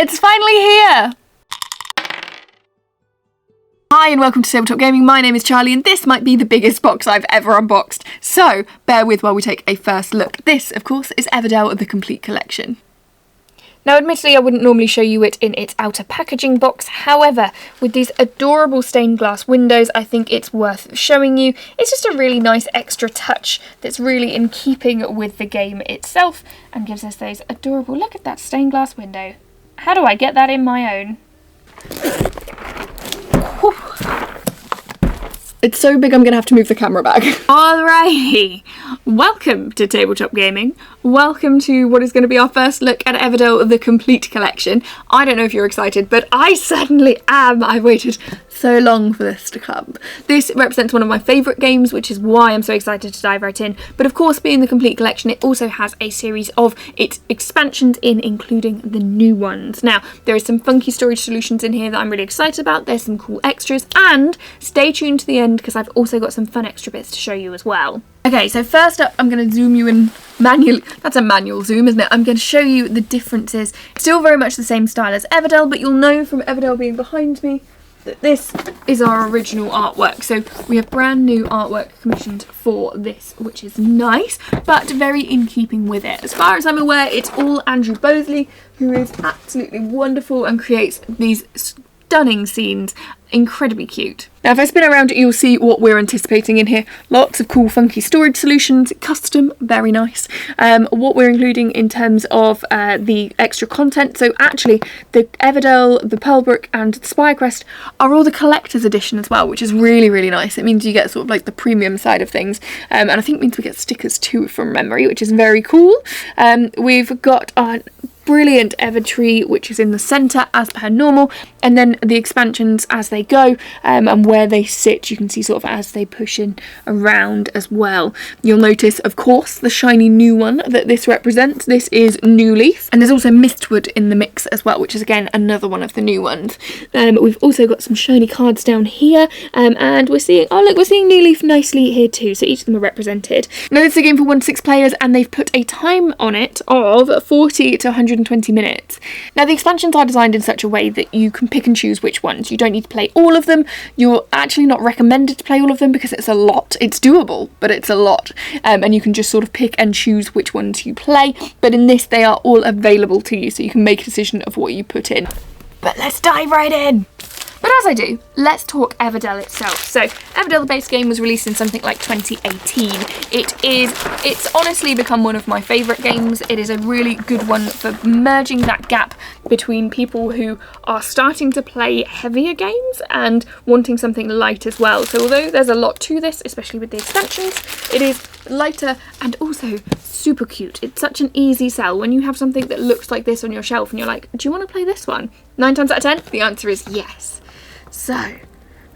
It's finally here! Hi and welcome to Tabletop Gaming. My name is Charlie and this might be the biggest box I've ever unboxed. So bear with while we take a first look. This, of course, is Everdell the Complete Collection. Now, admittedly, I wouldn't normally show you it in its outer packaging box. However, with these adorable stained glass windows, I think it's worth showing you. It's just a really nice extra touch that's really in keeping with the game itself and gives us those adorable, look at that stained glass window. How do I get that in my own? Whew. It's so big I'm going to have to move the camera back. Alrighty, welcome to Tabletop Gaming. Welcome to what is going to be our first look at Everdell the Complete Collection. I don't know if you're excited, but I certainly am. I've waited so long for this to come. This represents one of my favourite games, which is why I'm so excited to dive right in. But of course, being the Complete Collection, it also has a series of its expansions in, including the new ones. Now, there are some funky storage solutions in here that I'm really excited about. There's some cool extras, and stay tuned to the end because I've also got some fun extra bits to show you as well. Okay, so first up, I'm going to zoom you in manually. That's a manual zoom, isn't it? I'm going to show you the differences. Still very much the same style as Everdell, but you'll know from Everdell being behind me that this is our original artwork. So we have brand new artwork commissioned for this, which is nice, but very in keeping with it. As far as I'm aware, it's all Andrew Bosley, who is absolutely wonderful and creates these stunning scenes. Incredibly cute. Now if I spin around you'll see what we're anticipating in here. Lots of cool funky storage solutions, custom, very nice. What we're including in terms of the extra content. So actually the Everdell, the Pearlbrook and the Spirecrest are all the collector's edition as well, which is really, really nice. It means you get sort of like the premium side of things. And I think it means we get stickers too from memory, which is very cool. We've got our brilliant Evertree, which is in the centre as per normal, and then the expansions as they go and where they sit you can see sort of as they push in around as well. You'll notice of course the shiny new one that this represents. This is Newleaf, and there's also Mistwood in the mix as well, which is again another one of the new ones. We've also got some shiny cards down here, and we're seeing, oh look, we're seeing Newleaf nicely here too, so each of them are represented. Now this is a game for 1 to 6 players and they've put a time on it of 40 to 120 minutes. Now the expansions are designed in such a way that you can pick and choose which ones. You don't need to play all of them. You're actually not recommended to play all of them because it's a lot. It's doable, but it's a lot. And you can just sort of pick and choose which ones you play. But in this, they are all available to you, so you can make a decision of what you put in. But let's dive right in. But as I do, let's talk Everdell itself. So, Everdell, the base game, was released in something like 2018. It's honestly become one of my favourite games. It is a really good one for merging that gap between people who are starting to play heavier games and wanting something light as well. So although there's a lot to this, especially with the expansions, it is lighter and also super cute. It's such an easy sell when you have something that looks like this on your shelf and you're like, do you want to play this one? 9 times out of 10, the answer is yes. So,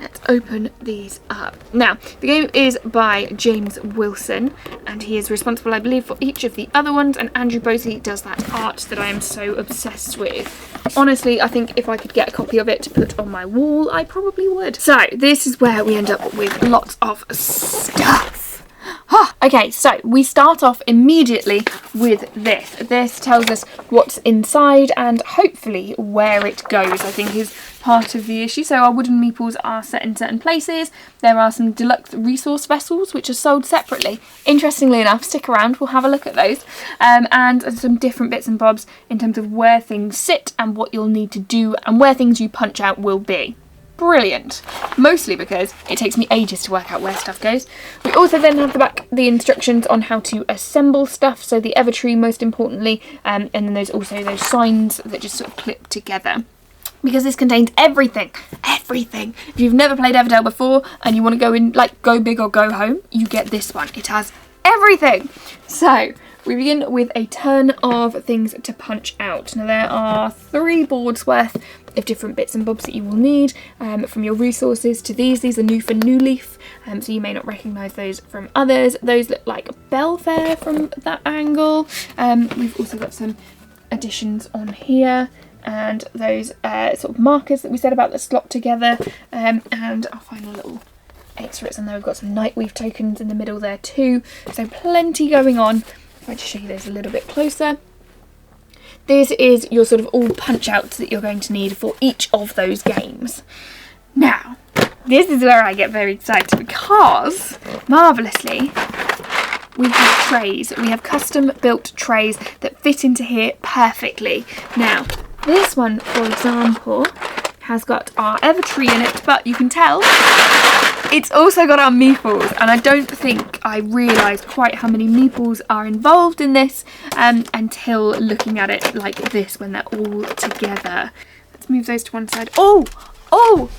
let's open these up. Now, the game is by James Wilson, and he is responsible, I believe, for each of the other ones, and Andrew Bosley does that art that I am so obsessed with. Honestly, I think if I could get a copy of it to put on my wall, I probably would. So, this is where we end up with lots of stuff. Okay, so we start off immediately with this. This tells us what's inside and hopefully where it goes, I think is part of the issue. So our wooden meeples are set in certain places. There are some deluxe resource vessels which are sold separately. Interestingly enough, stick around, we'll have a look at those. And some different bits and bobs in terms of where things sit and what you'll need to do and where things you punch out will be. Brilliant, mostly because it takes me ages to work out where stuff goes. We also then have the instructions on how to assemble stuff, so the Evertree most importantly, and then there's also those signs that just sort of clip together. Because this contains everything. If you've never played Everdell before and you want to go in, like, go big or go home, you get this one. It has everything. So we begin with a turn of things to punch out. Now there are 3 boards worth of different bits and bobs that you will need, from your resources to these. These are new for Newleaf, so you may not recognise those from others. Those look like Belfair from that angle. We've also got some additions on here, and those sort of markers that we said about that slot together, and I'll find a little extras, and then we've got some Nightweave tokens in the middle there too, so plenty going on. If I just show you those a little bit closer. this is your sort of all punch outs that you're going to need for each of those games. Now, this is where I get very excited because, marvellously, we have trays. We have custom built trays that fit into here perfectly. Now, this one, for example, has got our Evertree in it, but you can tell it's also got our meeples, and I don't think I realised quite how many meeples are involved in this until looking at it like this when they're all together. Let's move those to one side. Oh!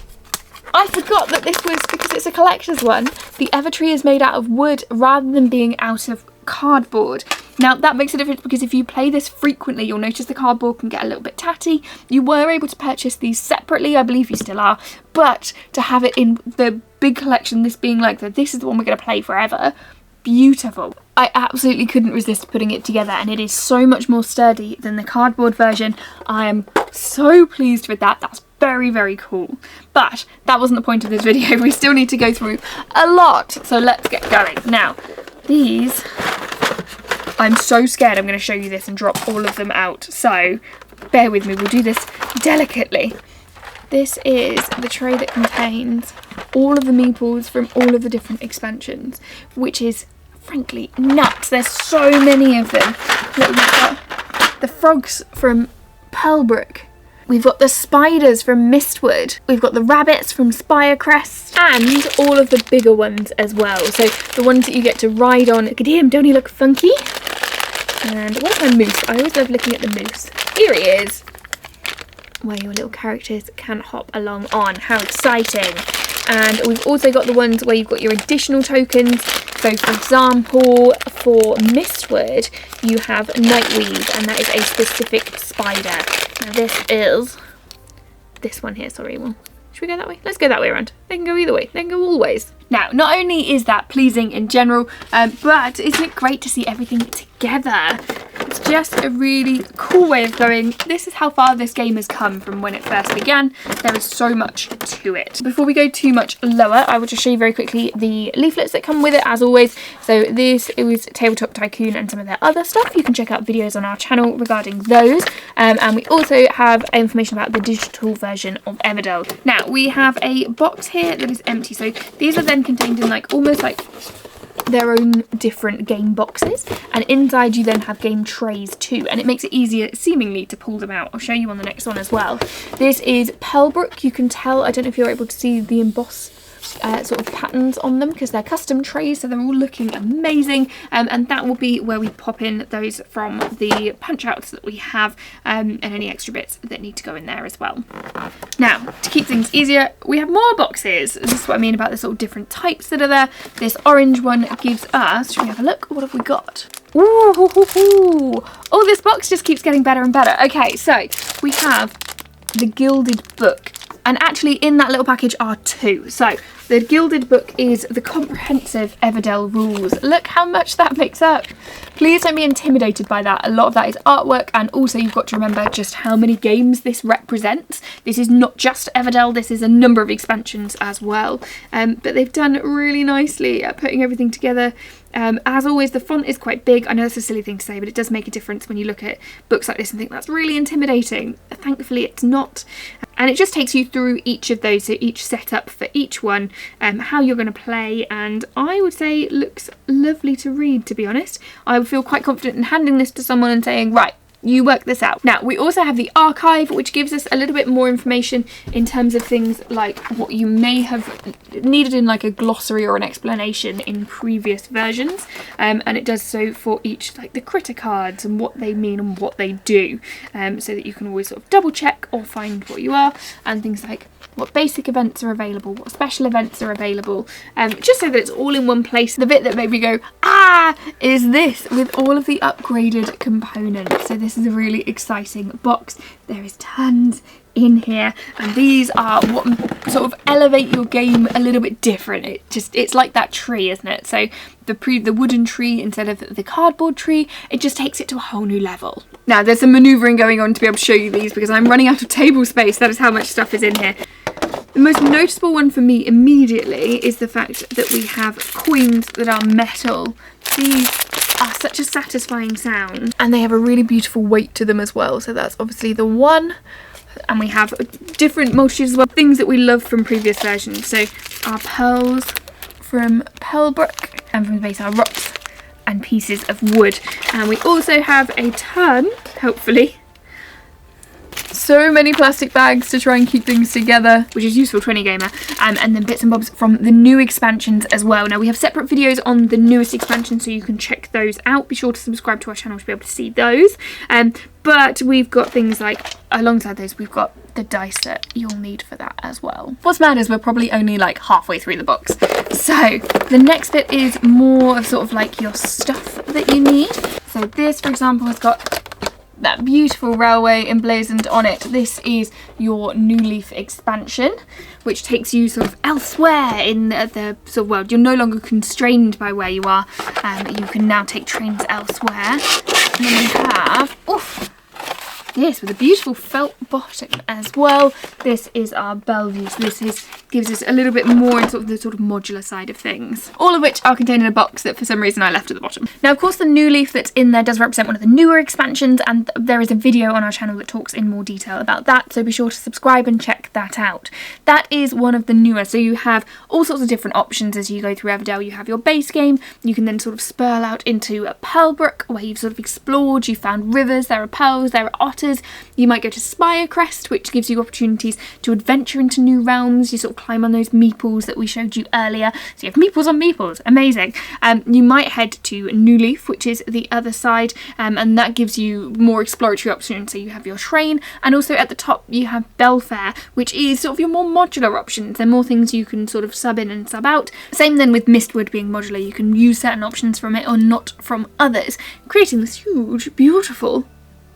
I forgot that this was, because it's a collector's one, the Evertree is made out of wood rather than being out of cardboard. Now that makes a difference because if you play this frequently, you'll notice the cardboard can get a little bit tatty. You were able to purchase these separately, I believe you still are, but to have it in the big collection, this being like this is the one we're going to play forever, beautiful. I absolutely couldn't resist putting it together, and it is so much more sturdy than the cardboard version. I am so pleased with that. That's very, very cool. But that wasn't the point of this video. We still need to go through a lot, so let's get going. Now, these, I'm so scared I'm going to show you this and drop all of them out, so bear with me, we'll do this delicately. This is the tray that contains all of the meeples from all of the different expansions, which is frankly nuts. There's so many of them. Look, we've got the frogs from Pearlbrook. We've got the spiders from Mistwood. We've got the rabbits from Spirecrest, and all of the bigger ones as well. So the ones that you get to ride on. Look at him, don't he look funky? And what's my moose? I always love looking at the moose. Here he is, where your little characters can hop along on. How exciting. And we've also got the ones where you've got your additional tokens. So for example, for Mistwood, you have Nightweave, and that is a specific spider. Now this is this one here, sorry. Well, should we go that way? Let's go that way around. They can go either way. They can go all ways. Now, not only is that pleasing in general, but isn't it great to see everything together? It's just a really cool way of going, this is how far this game has come from when it first began. There is so much to it. Before we go too much lower, I will just show you very quickly the leaflets that come with it, as always. So it was Tabletop Tycoon and some of their other stuff. You can check out videos on our channel regarding those. And we also have information about the digital version of Everdell. Now, we have a box here that is empty. So these are then contained in almost like their own different game boxes, and inside you then have game trays too, and it makes it easier seemingly to pull them out. I'll show you on the next one as well. This is Pearlbrook. You can tell, I don't know if you're able to see the emboss sort of patterns on them because they're custom trays, so they're all looking amazing, and that will be where we pop in those from the punch outs that we have, and any extra bits that need to go in there as well. Now, to keep things easier, we have more boxes. This is what I mean about the sort of different types that are there. This orange one gives us, should we have a look? What have we got? Ooh, oh, this box just keeps getting better and better. Okay, so we have the Gilded Book. And actually in that little package are two. So the Gilded Book is the comprehensive Everdell rules. Look how much that makes up. Please don't be intimidated by that. A lot of that is artwork, and also you've got to remember just how many games this represents. This is not just Everdell, this is a number of expansions as well. But they've done really nicely at putting everything together. As always, the font is quite big. I know that's a silly thing to say, but it does make a difference when you look at books like this and think that's really intimidating. Thankfully it's not. And it just takes you through each of those, so each setup for each one, how you're going to play, and I would say it looks lovely to read, to be honest. I would feel quite confident in handing this to someone and saying, right, you work this out. Now, we also have the archive, which gives us a little bit more information in terms of things like what you may have needed in like a glossary or an explanation in previous versions. And it does so for each, like the critter cards and what they mean and what they do. So that you can always sort of double check or find what you are, and things like what basic events are available, what special events are available, just so that it's all in one place. The bit that made me go, ah, is this with all of the upgraded components. So this is a really exciting box. There is tons in here, and these are what sort of elevate your game a little bit different. It's like that tree, isn't it? So the wooden tree instead of the cardboard tree, it just takes it to a whole new level. Now there's some manoeuvring going on to be able to show you these because I'm running out of table space. That is how much stuff is in here. The most noticeable one for me immediately is the fact that we have coins that are metal. These are such a satisfying sound, and they have a really beautiful weight to them as well. So that's obviously the one. And we have different multitudes as well, things that we love from previous versions. So our pearls from Pearlbrook, and from the base our rocks and pieces of wood. And we also have a ton, hopefully. So many plastic bags to try and keep things together, which is useful to any gamer, and then bits and bobs from the new expansions as well. Now we have separate videos on the newest expansions, so you can check those out. Be sure to subscribe to our channel to be able to see those. But we've got things like, alongside those, we've got the dice that you'll need for that as well. What's mad is we're probably only like halfway through the box. So the next bit is more of sort of like your stuff that you need. So this, for example, has got that beautiful railway emblazoned on it. This is your Newleaf expansion, which takes you sort of elsewhere in the sort of world. You're no longer constrained by where you are. You can now take trains elsewhere. And then we have, this with a beautiful felt bottom as well. This is our Bellevue. So this gives us a little bit more in sort of the modular side of things. All of which are contained in a box that for some reason I left at the bottom. Now, of course, the new leaf that's in there does represent one of the newer expansions, and there is a video on our channel that talks in more detail about that. So be sure to subscribe and check that out. That is one of the newer. So you have all sorts of different options as you go through Everdell. You have your base game. You can then sort of spurl out into a Pearlbrook, where you've sort of explored. You found rivers. There are pearls. There are otters. You might go to Spirecrest, which gives you opportunities to adventure into new realms. You sort of climb on those meeples that we showed you earlier. So you have meeples on meeples, amazing. You might head to Newleaf, which is the other side, and that gives you more exploratory options. So you have your train, and also at the top you have Belfair, which is sort of your more modular options. There are more things you can sort of sub in and sub out. Same then with Mistwood being modular. You can use certain options from it or not from others, creating this huge, beautiful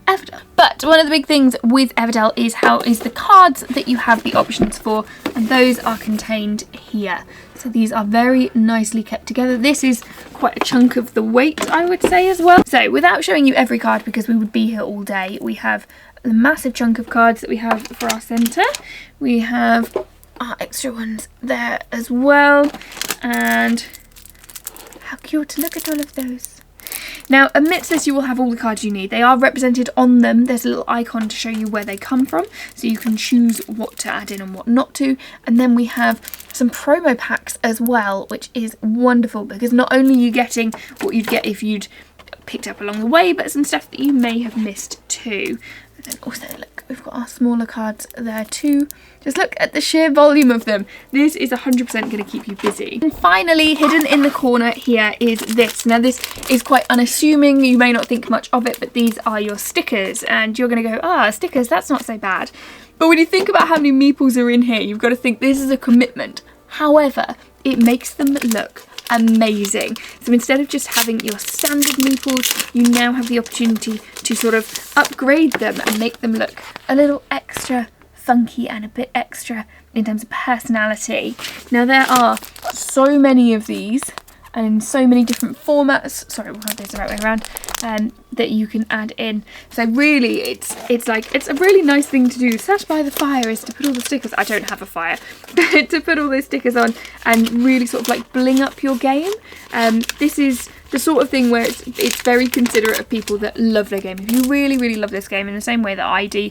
Everdell. But one of the big things with Everdell is the cards that you have the options for, and those are contained here. So these are very nicely kept together. This is quite a chunk of the weight, I would say, as well. So without showing you every card, because we would be here all day, we have the massive chunk of cards that we have for our centre. We have our extra ones there as well, and how cute to look at all of those. Now, amidst this, you will have all the cards you need. They are represented on them. There's a little icon to show you where they come from, so you can choose what to add in and what not to. And then we have some promo packs as well, which is wonderful, because not only are you getting what you'd get if you'd picked up along the way, but some stuff that you may have missed too. And then also, look, we've got our smaller cards there too. Just look at the sheer volume of them. This is 100% going to keep you busy. And finally, hidden in the corner here is this. Now, this is quite unassuming. You may not think much of it, but these are your stickers. And you're going to go, stickers, that's not so bad. But when you think about how many meeples are in here, you've got to think this is a commitment. However, it makes them look amazing. So instead of just having your standard meeples, you now have the opportunity to sort of upgrade them and make them look a little extra funky and a bit extra in terms of personality. Now, there are so many of these and in so many different formats. Sorry, we'll have this the right way around. That you can add in. So really, it's a really nice thing to do. Sat by the fire is to put all the stickers. I don't have a fire, but to put all those stickers on and really sort of like bling up your game. This is the sort of thing where it's very considerate of people that love their game. If you really, really love this game in the same way that I do,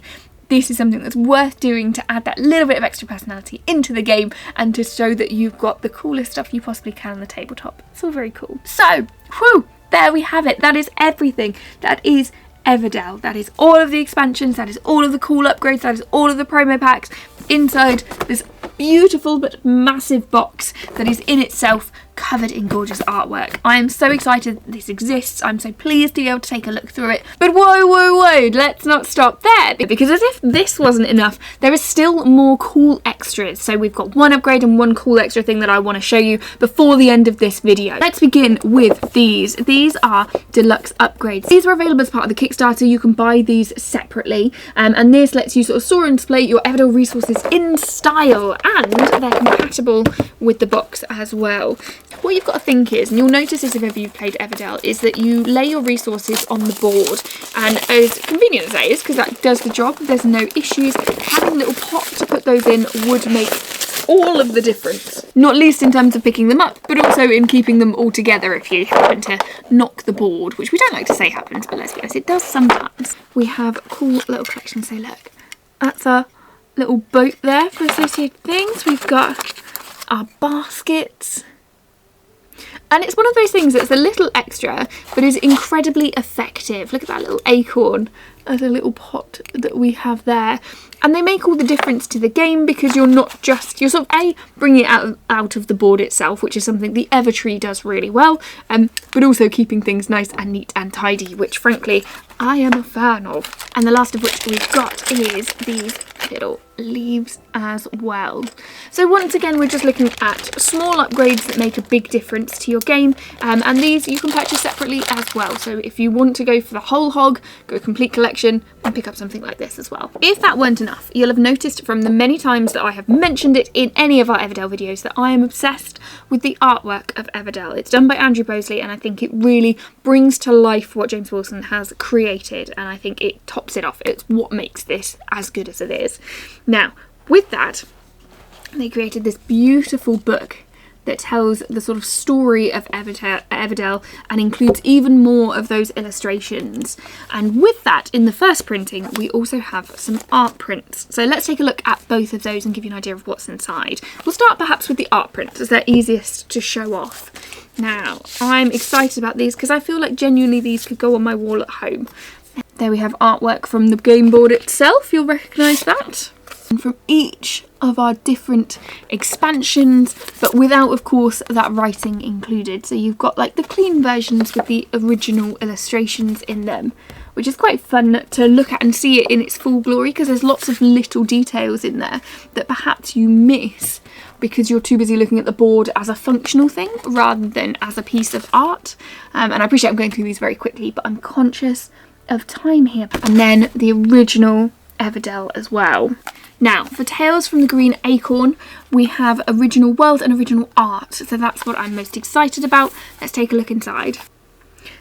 this is something that's worth doing to add that little bit of extra personality into the game and to show that you've got the coolest stuff you possibly can on the tabletop. It's all very cool. So, whew, there we have it. That is everything. That is Everdell. That is all of the expansions. That is all of the cool upgrades. That is all of the promo packs inside this beautiful but massive box that is in itself covered in gorgeous artwork. I am so excited that this exists. I'm so pleased to be able to take a look through it. But whoa, let's not stop there, because as if this wasn't enough, there is still more cool extras. So we've got one upgrade and one cool extra thing that I want to show you before the end of this video. Let's begin with these. These are deluxe upgrades. These were available as part of the Kickstarter. You can buy these separately, and this lets you sort of store and display your Everdell resources in style, and they're compatible with the box as well. What you've got to think is, and you'll notice this if ever you've played Everdell, is that you lay your resources on the board, and as convenient as that is, because that does the job, there's no issues, having a little pot to put those in would make all of the difference. Not least in terms of picking them up, but also in keeping them all together if you happen to knock the board, which we don't like to say happens, but let's be honest, it does sometimes. We have a cool little collection. So look, that's our little boat there for associated things. We've got our baskets. And it's one of those things that's a little extra, but is incredibly effective. Look at that little acorn as a little pot that we have there. And they make all the difference to the game because you're sort of bringing it out of the board itself, which is something the Evertree does really well, but also keeping things nice and neat and tidy, which frankly I am a fan of. And the last of which we've got is these little leaves as well. So once again, we're just looking at small upgrades that make a big difference to your game, and these you can purchase separately as well. So if you want to go for the whole hog, go complete collection and pick up something like this as well. If that weren't enough, you'll have noticed from the many times that I have mentioned it in any of our Everdell videos that I am obsessed with the artwork of Everdell. It's done by Andrew Bosley, and I think it really brings to life what James Wilson has created, and I think it tops it off. It's what makes this as good as it is. Now, with that, they created this beautiful book that tells the sort of story of Everdell and includes even more of those illustrations. And with that, in the first printing, we also have some art prints. So let's take a look at both of those and give you an idea of what's inside. We'll start perhaps with the art prints, as they're easiest to show off. Now, I'm excited about these because I feel like genuinely these could go on my wall at home. There we have artwork from the game board itself, you'll recognise that. And from each of our different expansions, but without, of course, that writing included. So you've got like the clean versions with the original illustrations in them, which is quite fun to look at and see it in its full glory, because there's lots of little details in there that perhaps you miss because you're too busy looking at the board as a functional thing rather than as a piece of art. And I appreciate I'm going through these very quickly, but I'm conscious of time here. And then the original Everdell as well. Now, for Tales from the Green Acorn, we have original world and original art, so that's what I'm most excited about. Let's take a look inside.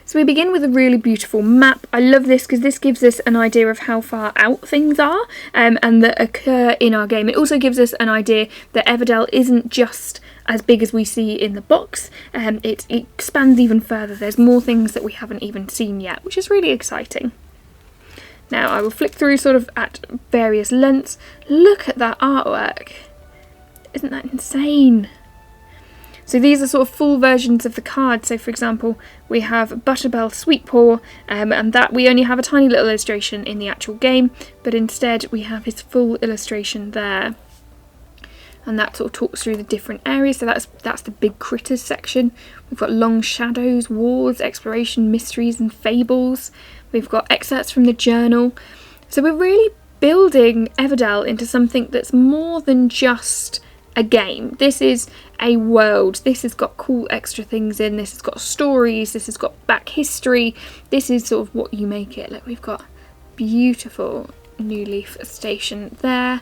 So we begin with a really beautiful map. I love this because this gives us an idea of how far out things are and that occur in our game. It also gives us an idea that Everdell isn't just as big as we see in the box. It expands even further. There's more things that we haven't even seen yet, which is really exciting. Now I will flick through sort of at various lengths. Look at that artwork. Isn't that insane? So these are sort of full versions of the card. So for example, we have Butterbell Sweetpaw, and that we only have a tiny little illustration in the actual game, but instead we have his full illustration there. And that sort of talks through the different areas. So that's the big critters section. We've got long shadows, wars, exploration, mysteries and fables. We've got excerpts from the journal. So we're really building Everdell into something that's more than just a game. This is a world. This has got cool extra things in. This has got stories. This has got back history. This is sort of what you make it. Look, we've got beautiful Newleaf station there.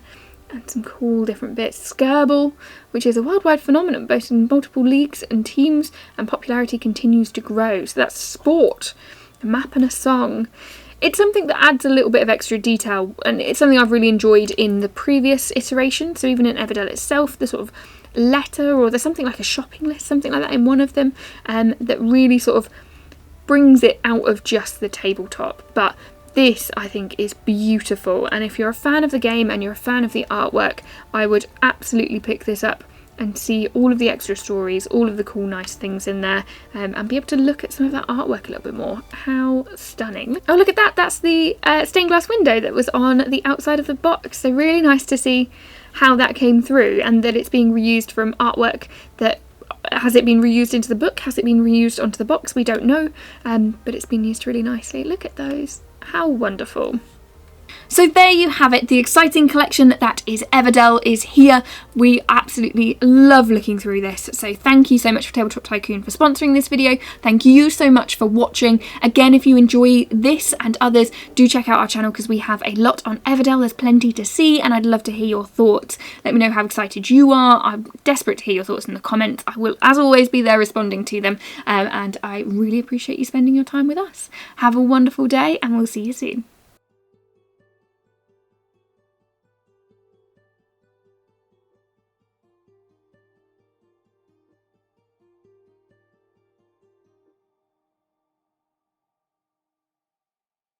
And some cool different bits. Skirble, which is a worldwide phenomenon, both in multiple leagues and teams, and popularity continues to grow. So that's sport, a map and a song. It's something that adds a little bit of extra detail, and it's something I've really enjoyed in the previous iteration. So even in Everdell itself, the sort of letter, or there's something like a shopping list, something like that in one of them, that really sort of brings it out of just the tabletop. But this, I think, is beautiful, and if you're a fan of the game and you're a fan of the artwork, I would absolutely pick this up and see all of the extra stories, all of the cool nice things in there, and be able to look at some of that artwork a little bit more. How stunning. Oh, look at that, that's the stained glass window that was on the outside of the box. So really nice to see how that came through, and that it's being reused from artwork that, has it been reused into the book? Has it been reused onto the box? We don't know, but it's been used really nicely. Look at those. How wonderful. So there you have it, the exciting collection that is Everdell is here. We absolutely love looking through this, so thank you so much for Tabletop Tycoon for sponsoring this video. Thank you so much for watching. Again, if you enjoy this and others, do check out our channel because we have a lot on Everdell. There's plenty to see, and I'd love to hear your thoughts. Let me know how excited you are. I'm desperate to hear your thoughts in the comments. I will, as always, be there responding to them, and I really appreciate you spending your time with us. Have a wonderful day, and we'll see you soon.